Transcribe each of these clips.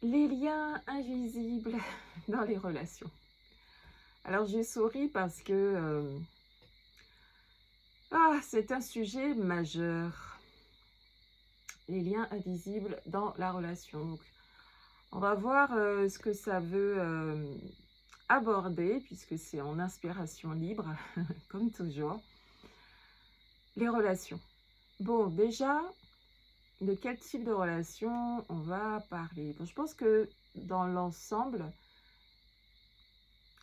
Les liens invisibles dans les relations. Alors j'ai souri parce que c'est un sujet majeur. Les liens invisibles dans la relation. Donc, on va voir ce que ça veut aborder, puisque c'est en inspiration libre, comme toujours. Les relations. Bon, déjà, de quel type de relation on va parler? Bon, je pense que dans l'ensemble,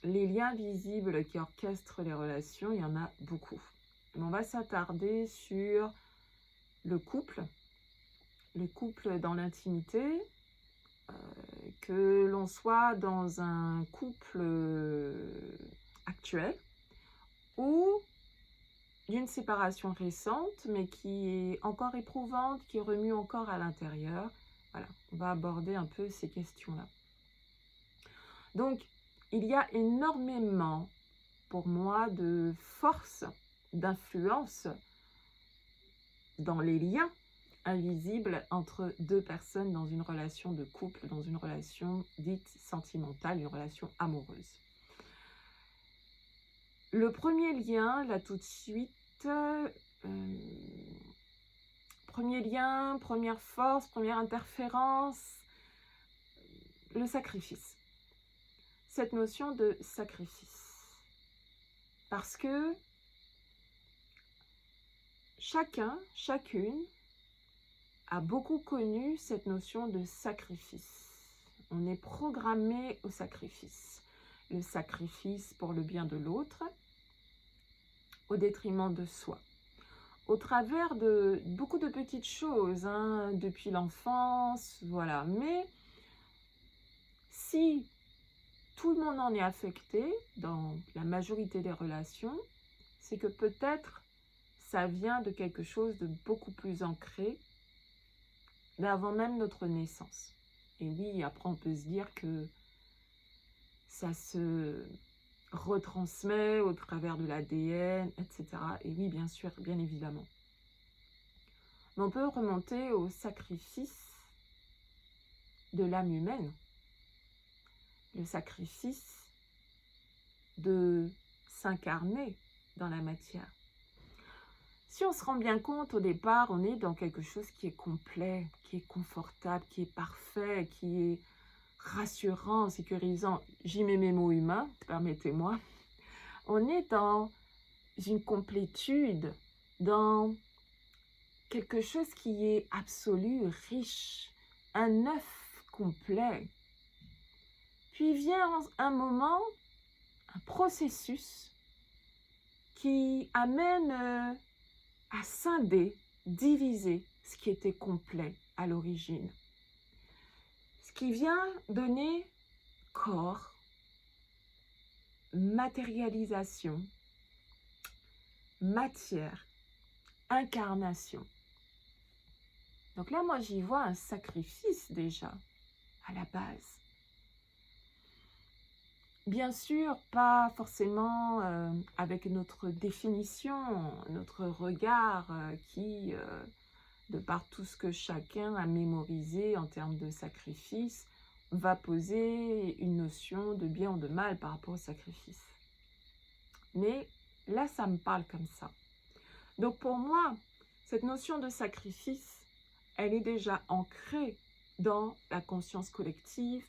les liens visibles qui orchestrent les relations, il y en a beaucoup. Mais on va s'attarder sur le couple dans l'intimité, que l'on soit dans un couple actuel ou d'une séparation récente, mais qui est encore éprouvante, qui remue encore à l'intérieur. Voilà, on va aborder un peu ces questions-là. Donc, il y a énormément, pour moi, de force, d'influence dans les liens invisibles entre deux personnes dans une relation de couple, dans une relation dite sentimentale, une relation amoureuse. Le premier lien, là tout de suite, premier lien, première force, première interférence, le sacrifice. Cette notion de sacrifice. Parce que chacune a beaucoup connu cette notion de sacrifice. On est programmé au sacrifice. Le sacrifice pour le bien de l'autre, au détriment de soi. Au travers de beaucoup de petites choses, depuis l'enfance, voilà. Mais si tout le monde en est affecté, dans la majorité des relations, c'est que peut-être ça vient de quelque chose de beaucoup plus ancré, d'avant même notre naissance. Et oui, après on peut se dire que ça se retransmet au travers de l'ADN, etc. Et oui, bien sûr, bien évidemment. Mais on peut remonter au sacrifice de l'âme humaine, le sacrifice de s'incarner dans la matière. Si on se rend bien compte, au départ, on est dans quelque chose qui est complet, qui est confortable, qui est parfait, qui est rassurant, sécurisant. J'y mets mes mots humains, permettez-moi. On est dans une complétude, dans quelque chose qui est absolu, riche, un œuf complet. Puis vient un moment, un processus qui amène à scinder, diviser ce qui était complet à l'origine. Ce qui vient donner corps, matérialisation, matière, incarnation. Donc là, moi, j'y vois un sacrifice déjà, à la base. Bien sûr, pas forcément avec notre définition, notre regard qui, de par tout ce que chacun a mémorisé en termes de sacrifice, va poser une notion de bien ou de mal par rapport au sacrifice. Mais là, ça me parle comme ça. Donc pour moi, cette notion de sacrifice, elle est déjà ancrée dans la conscience collective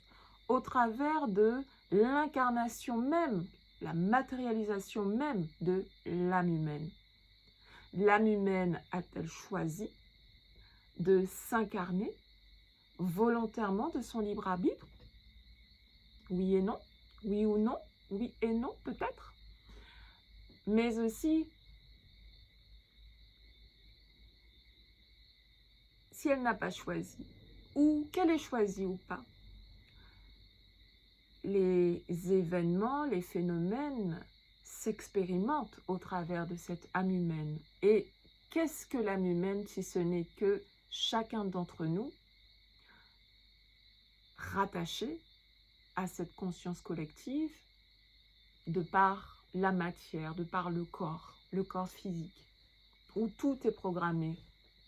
au travers de l'incarnation même, la matérialisation même de l'âme humaine. L'âme humaine a-t-elle choisi de s'incarner volontairement de son libre arbitre? Oui et non, oui ou non, oui et non peut-être. Mais aussi, si elle n'a pas choisi, ou qu'elle ait choisi ou pas, les événements, les phénomènes s'expérimentent au travers de cette âme humaine. Et qu'est-ce que l'âme humaine si ce n'est que chacun d'entre nous, rattaché à cette conscience collective, de par la matière, de par le corps physique, où tout est programmé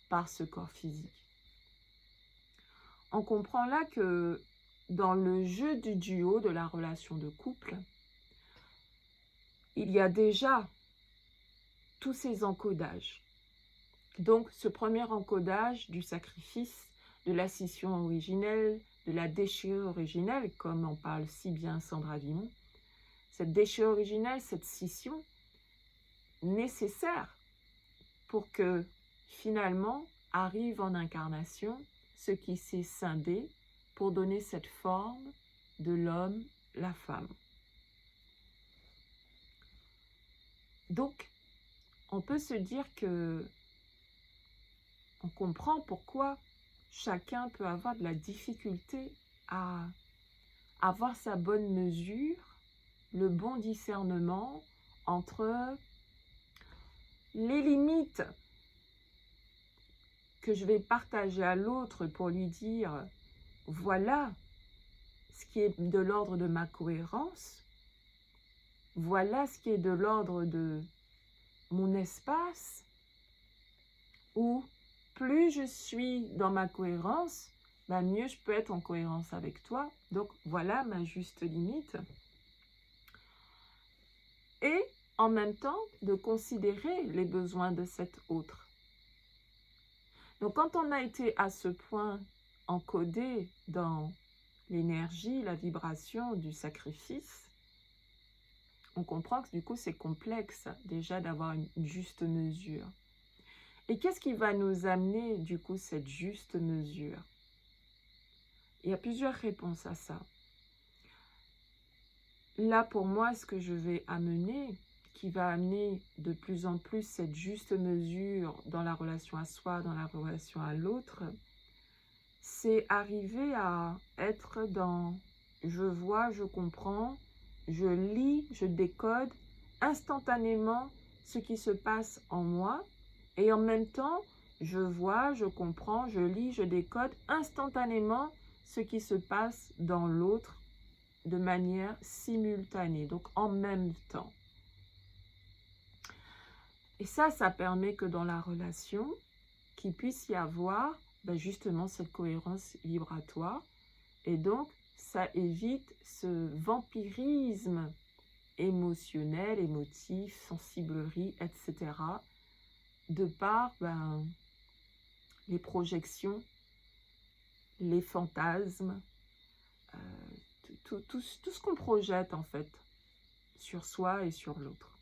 par ce corps physique. On comprend là que dans le jeu du duo, de la relation de couple, il y a déjà tous ces encodages. Donc, ce premier encodage du sacrifice, de la scission originelle, de la déchirure originelle, comme en parle si bien Sandra Vimont, cette déchirure originelle, cette scission, nécessaire pour que, finalement, arrive en incarnation ce qui s'est scindé pour donner cette forme de l'homme, la femme. Donc, on peut se dire que on comprend pourquoi chacun peut avoir de la difficulté à avoir sa bonne mesure, le bon discernement entre les limites que je vais partager à l'autre pour lui dire voilà ce qui est de l'ordre de ma cohérence, voilà ce qui est de l'ordre de mon espace, ou plus je suis dans ma cohérence, mieux je peux être en cohérence avec toi. Donc voilà ma juste limite. Et en même temps, de considérer les besoins de cet autre. Donc quand on a été à ce point encodé dans l'énergie, la vibration du sacrifice, on comprend que du coup c'est complexe déjà d'avoir une juste mesure. Et qu'est-ce qui va nous amener du coup cette juste mesure? Il y a plusieurs réponses à ça. Là pour moi, ce que je vais amener, qui va amener de plus en plus cette juste mesure dans la relation à soi, dans la relation à l'autre, c'est arriver à être dans je vois, je comprends, je lis, je décode instantanément ce qui se passe en moi et en même temps, je vois, je comprends, je lis, je décode instantanément ce qui se passe dans l'autre de manière simultanée, donc en même temps. Et ça permet que dans la relation, qu'il puisse y avoir justement cette cohérence vibratoire. Et donc, ça évite ce vampirisme émotionnel, émotif, sensiblerie, etc. de par les projections, les fantasmes, tout ce qu'on projette en fait sur soi et sur l'autre.